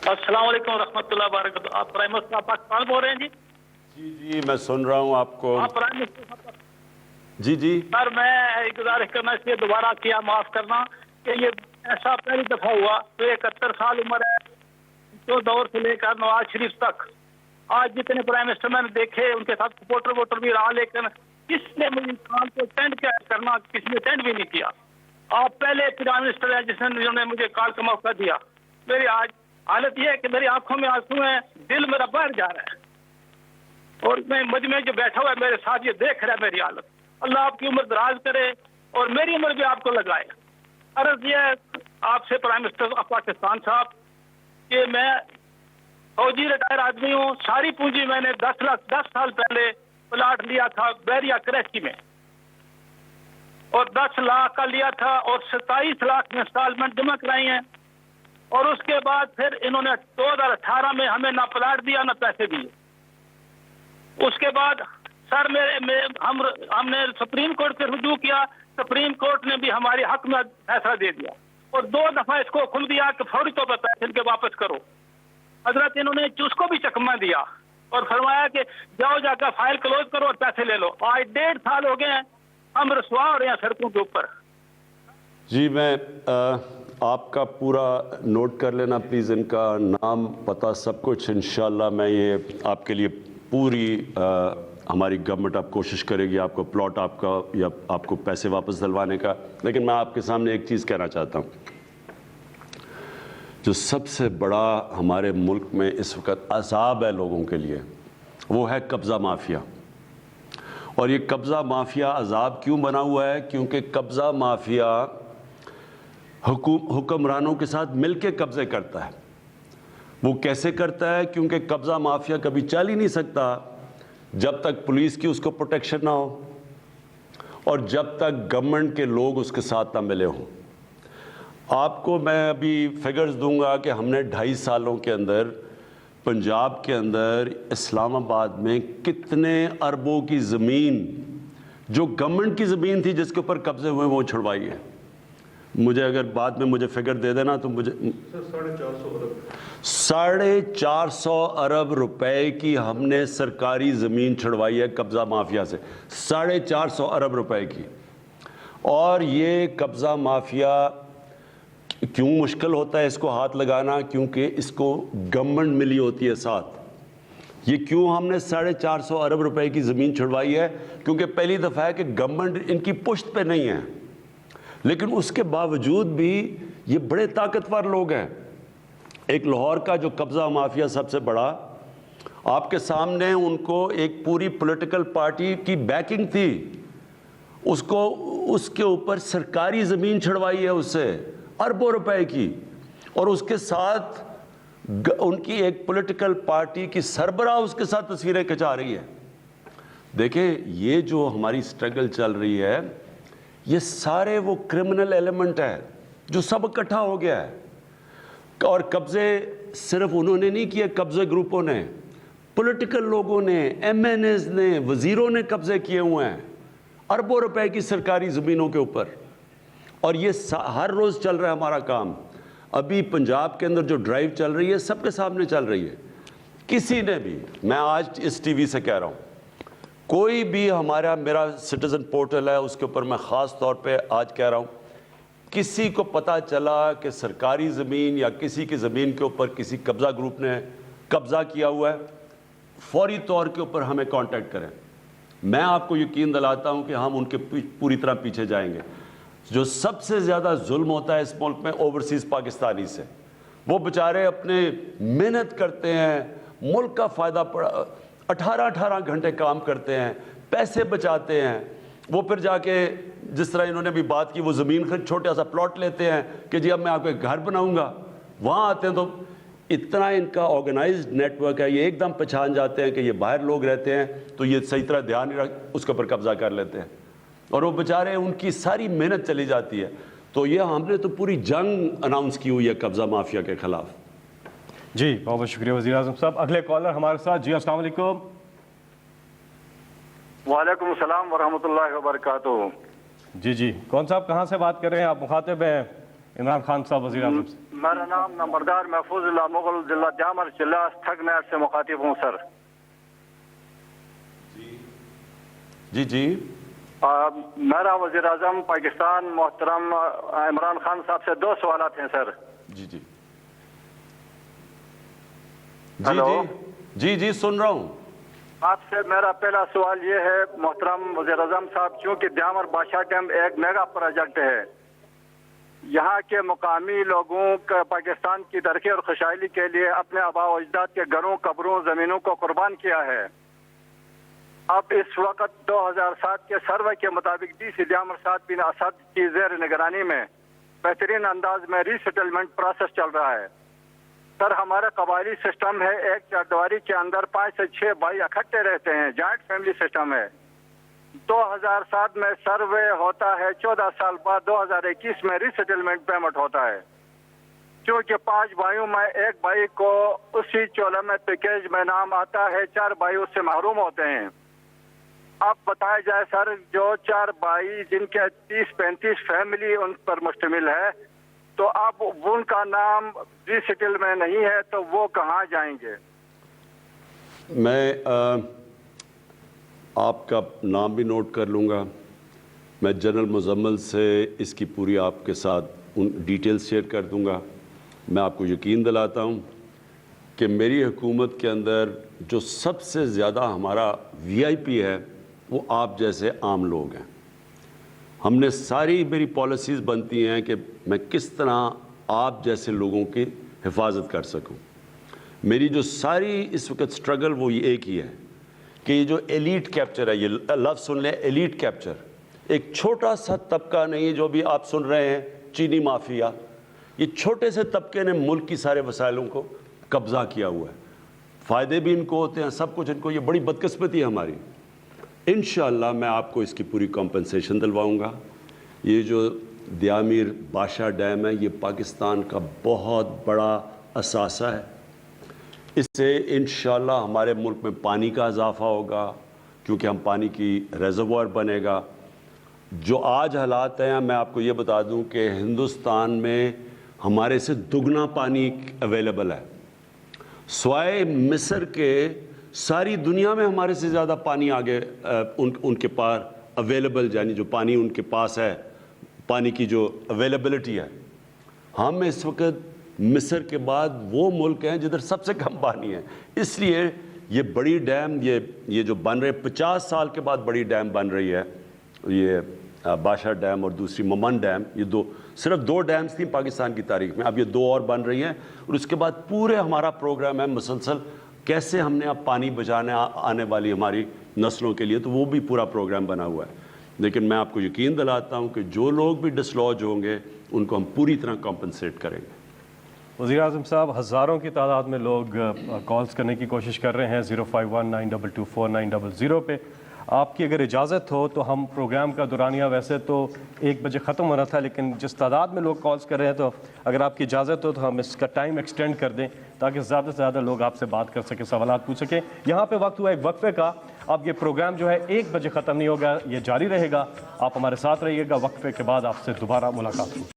السلام علیکم ورحمۃ اللہ وبرکاتہ. آپ پرائم منسٹر آف پاکستان بول رہے ہیں جی؟ جی میں سن رہا ہوں آپ کو. آپ پرائم منسٹر جی سر، میں گزارش کرنا اس لیے دوبارہ کیا، معاف کرنا کہ یہ ایسا پہلی دفعہ ہوا. تو 71 سال عمر ہے، جو دور سے لے کر نواز شریف تک آج جتنے پرائم منسٹر میں نے دیکھے ان کے ساتھ سپورٹر ووٹر بھی رہا، لیکن کس نے مجھے انسان کو اٹینڈ کیا کرنا، کسی نے اٹینڈ بھی نہیں کیا. آپ پہلے پرائم منسٹر ہیں جنہوں نے مجھے کال کا موقع دیا. میری آج حالت یہ ہے کہ میری آنکھوں میں آنسو ہیں، دل میرا باہر جا رہا ہے، اور میں مجمع جو بیٹھا ہوا ہے میرے ساتھ یہ دیکھ رہا ہے میری حالت. اللہ آپ کی عمر دراز کرے اور میری عمر بھی آپ کو لگائے. عرض یہ ہے آپ سے پرائم منسٹر آف پاکستان صاحب کہ میں فوجی ریٹائر آدمی ہوں. ساری پونجی میں نے 10 سال پہلے پلاٹ لیا تھا بیریا کراچی میں، اور 10 لاکھ کا لیا تھا اور 27 لاکھ میں انسٹالمنٹ جمع کرائی ہیں. اور اس کے بعد پھر انہوں نے 2018 میں ہمیں نہ پلاٹ دیا نہ پیسے دیے. اس کے بعد سر ہم نے سپریم کورٹ سے رجوع کیا. سپریم کورٹ نے بھی ہمارے حق میں فیصلہ دے دیا اور 2 دفعہ اس کو حکم دیا کہ فوری طور پر پیسے ان کے واپس کرو. حضرت انہوں نے اس کو بھی چکمہ دیا اور فرمایا کہ جاؤ جا کر فائل کلوز کرو اور پیسے لے لو. آج 1.5 سال ہو گئے ہیں، ہم رسوا ہو رہے ہیں سڑکوں کے اوپر. جی میں آپ کا پورا نوٹ کر لینا پلیز، ان کا نام پتہ سب کچھ. انشاءاللہ میں یہ آپ کے لیے پوری ہماری گورنمنٹ اب کوشش کرے گی آپ کو پلاٹ آپ کا یا آپ کو پیسے واپس دلوانے کا. لیکن میں آپ کے سامنے ایک چیز کہنا چاہتا ہوں. جو سب سے بڑا ہمارے ملک میں اس وقت عذاب ہے لوگوں کے لیے وہ ہے قبضہ مافیا. اور یہ قبضہ مافیا عذاب کیوں بنا ہوا ہے؟ کیونکہ قبضہ مافیا حکمرانوں کے ساتھ مل کے قبضے کرتا ہے. وہ کیسے کرتا ہے؟ کیونکہ قبضہ مافیا کبھی چل ہی نہیں سکتا جب تک پولیس کی اس کو پروٹیکشن نہ ہو اور جب تک گورنمنٹ کے لوگ اس کے ساتھ نہ ملے ہوں. آپ کو میں ابھی فگرز دوں گا کہ ہم نے 2.5 سالوں کے اندر پنجاب کے اندر اسلام آباد میں کتنے اربوں کی زمین جو گورنمنٹ کی زمین تھی جس کے اوپر قبضے ہوئے وہ چھڑوائی ہے. مجھے اگر بعد میں مجھے فگر دے دینا تو مجھے 450 ارب روپے کی ہم نے سرکاری زمین چھڑوائی ہے قبضہ مافیا سے. 450 ارب روپے کی. اور یہ قبضہ مافیا کیوں مشکل ہوتا ہے اس کو ہاتھ لگانا؟ کیونکہ اس کو گورنمنٹ ملی ہوتی ہے ساتھ. یہ کیوں ہم نے 450 ارب روپے کی زمین چھڑوائی ہے؟ کیونکہ پہلی دفعہ ہے کہ گورنمنٹ ان کی پشت پہ نہیں ہے، لیکن اس کے باوجود بھی یہ بڑے طاقتور لوگ ہیں. ایک لاہور کا جو قبضہ مافیا سب سے بڑا، آپ کے سامنے ان کو ایک پوری پولیٹیکل پارٹی کی بیکنگ تھی، اس کے اوپر سرکاری زمین چھڑوائی ہے اس سے اربوں روپے کی، اور اس کے ساتھ ان کی ایک پولیٹیکل پارٹی کی سربراہ اس کے ساتھ تصویریں کھچا رہی ہے. دیکھیں یہ جو ہماری سٹرگل چل رہی ہے یہ سارے وہ کرمنل ایلیمنٹ ہے جو سب اکٹھا ہو گیا ہے. اور قبضے صرف انہوں نے نہیں کیے، قبضے گروپوں نے، پولیٹیکل لوگوں نے، ایم این ایز نے، وزیروں نے قبضے کیے ہوئے ہیں اربوں روپے کی سرکاری زمینوں کے اوپر. اور یہ ہر روز چل رہا ہے ہمارا کام. ابھی پنجاب کے اندر جو ڈرائیو چل رہی ہے سب کے سامنے چل رہی ہے. کسی نے بھی، میں آج اس ٹی وی سے کہہ رہا ہوں، کوئی بھی میرا سٹیزن پورٹل ہے اس کے اوپر میں خاص طور پہ آج کہہ رہا ہوں، کسی کو پتہ چلا کہ سرکاری زمین یا کسی کی زمین کے اوپر کسی قبضہ گروپ نے قبضہ کیا ہوا ہے، فوری طور کے اوپر ہمیں کانٹیکٹ کریں. میں آپ کو یقین دلاتا ہوں کہ ہم ان کے پوری طرح پیچھے جائیں گے. جو سب سے زیادہ ظلم ہوتا ہے اس ملک میں اوورسیز پاکستانی سے، وہ بیچارے اپنے محنت کرتے ہیں، ملک کا فائدہ 18 گھنٹے کام کرتے ہیں، پیسے بچاتے ہیں، وہ پھر جا کے جس طرح انہوں نے بھی بات کی وہ زمین چھوٹا سا پلاٹ لیتے ہیں کہ جی اب میں آپ کو ایک گھر بناؤں گا. وہاں آتے ہیں تو اتنا ان کا آرگنائزڈ نیٹ ورک ہے، یہ ایک دم پہچان جاتے ہیں کہ یہ باہر لوگ رہتے ہیں تو یہ صحیح طرح دھیان نہیں رکھ اس کے اوپر قبضہ کر لیتے ہیں، اور وہ بیچارے ان کی ساری محنت چلی جاتی ہے. تو یہ ہم نے تو پوری جنگ اناؤنس کی ہوئی ہے قبضہ مافیا کے خلاف. جی بہت بہت شکریہ وزیر اعظم صاحب. اگلے کالر ہمارے ساتھ. جی السلام علیکم. وعلیکم السلام ورحمۃ اللہ وبرکاتہ. جی کون صاحب کہاں سے بات کر رہے ہیں آپ؟ مخاطب ہیں عمران خان صاحب وزیر اعظم سے. میرا نام نمبردار محفوظ اللہ مغل، ضلع جامر، ضلع تھگ نہر سے مخاطب ہوں سر. جی جی میرا وزیر اعظم پاکستان محترم عمران خان صاحب سے 2 سوالات ہیں سر. جی جی ہلو. جی جی سن رہا ہوں. آپ سے میرا پہلا سوال یہ ہے محترم وزیر اعظم صاحب، چونکہ دیامر بادشاہ ڈیم ایک میگا پروجیکٹ ہے، یہاں کے مقامی لوگوں کا پاکستان کی ترقی اور خوشحالی کے لیے اپنے آباء و اجداد کے گھروں، قبروں، زمینوں کو قربان کیا ہے. اب اس وقت 2007 کے سروے کے مطابق ڈی سی دیامر 7 بن اسد کی زیر نگرانی میں بہترین انداز میں ری سیٹلمنٹ پروسیس چل رہا ہے. سر ہمارا قبائلی سسٹم ہے، ایک چاردیواری کے اندر 5 سے 6 بھائی اکٹھے رہتے ہیں، جوائنٹ فیملی سسٹم ہے. 2007 میں سروے ہوتا ہے، 14 سال بعد 2021 میں ری سیٹلمنٹ پیمنٹ ہوتا ہے. کیونکہ 5 بھائیوں میں ایک بھائی کو اسی چولہ میں پیکیج میں نام آتا ہے، 4 بھائی اس سے محروم ہوتے ہیں. اب بتایا جائے سر، جو 4 بھائی جن کے 30-35 فیملی ان پر مشتمل ہے، تو اب ان کا نام ری سیٹل میں نہیں ہے، تو وہ کہاں جائیں گے؟ میں آپ کا نام بھی نوٹ کر لوں گا. میں جنرل مزمل سے اس کی پوری آپ کے ساتھ ان ڈیٹیلز شیئر کر دوں گا. میں آپ کو یقین دلاتا ہوں کہ میری حکومت کے اندر جو سب سے زیادہ ہمارا وی آئی پی ہے وہ آپ جیسے عام لوگ ہیں. ہم نے ساری میری پالیسیز بنتی ہیں کہ میں کس طرح آپ جیسے لوگوں کی حفاظت کر سکوں. میری جو ساری اس وقت سٹرگل وہ یہ ایک ہی ہے کہ یہ جو ایلیٹ کیپچر ہے، یہ لفظ سن لیں، ایلیٹ کیپچر، ایک چھوٹا سا طبقہ نہیں ہے جو بھی آپ سن رہے ہیں چینی مافیا، یہ چھوٹے سے طبقے نے ملک کی سارے وسائلوں کو قبضہ کیا ہوا ہے. فائدے بھی ان کو ہوتے ہیں، سب کچھ ان کو. یہ بڑی بدقسمتی ہے ہماری. انشاءاللہ میں آپ کو اس کی پوری کمپنسیشن دلواؤں گا. یہ جو دیامر بادشاہ ڈیم ہے یہ پاکستان کا بہت بڑا اثاثہ ہے. اس سے انشاءاللہ ہمارے ملک میں پانی کا اضافہ ہوگا کیونکہ ہم پانی کی ریزروائر بنے گا. جو آج حالات ہیں میں آپ کو یہ بتا دوں کہ ہندوستان میں ہمارے سے دگنا پانی اویلیبل ہے. سوائے مصر کے ساری دنیا میں ہمارے سے زیادہ پانی آگے ان کے پاس اویلیبل، یعنی جو پانی ان کے پاس ہے، پانی کی جو اویلیبلٹی ہے. ہم اس وقت مصر کے بعد وہ ملک ہیں جدھر سب سے کم پانی ہے. اس لیے یہ بڑی ڈیم یہ جو بن رہے 50 سال کے بعد بڑی ڈیم بن رہی ہے، یہ بادشاہ ڈیم اور دوسری ممن ڈیم، یہ صرف 2 ڈیمز تھیں پاکستان کی تاریخ میں، اب یہ 2 اور بن رہی ہیں. اور اس کے بعد پورے ہمارا پروگرام ہے مسلسل کیسے ہم نے اب پانی بچانا آنے والی ہماری نسلوں کے لیے، تو وہ بھی پورا پروگرام بنا ہوا ہے. لیکن میں آپ کو یقین دلاتا ہوں کہ جو لوگ بھی ڈسلوج ہوں گے ان کو ہم پوری طرح کمپنسیٹ کریں گے. وزیر اعظم صاحب، ہزاروں کی تعداد میں لوگ کالز کرنے کی کوشش کر رہے ہیں 0519224900 پہ. آپ کی اگر اجازت ہو تو ہم پروگرام کا دورانیہ ویسے تو 1 بجے ختم ہونا تھا، لیکن جس تعداد میں لوگ کالز کر رہے ہیں تو اگر آپ کی اجازت ہو تو ہم اس کا ٹائم ایکسٹینڈ کر دیں تاکہ زیادہ سے زیادہ لوگ آپ سے بات کر سکیں، سوالات پوچھ سکیں. یہاں پہ وقت ہوا ایک وقفے کا. اب یہ پروگرام جو ہے 1 بجے ختم نہیں ہوگا، یہ جاری رہے گا. آپ ہمارے ساتھ رہیے گا. وقفے کے بعد آپ سے دوبارہ ملاقات ہوگی.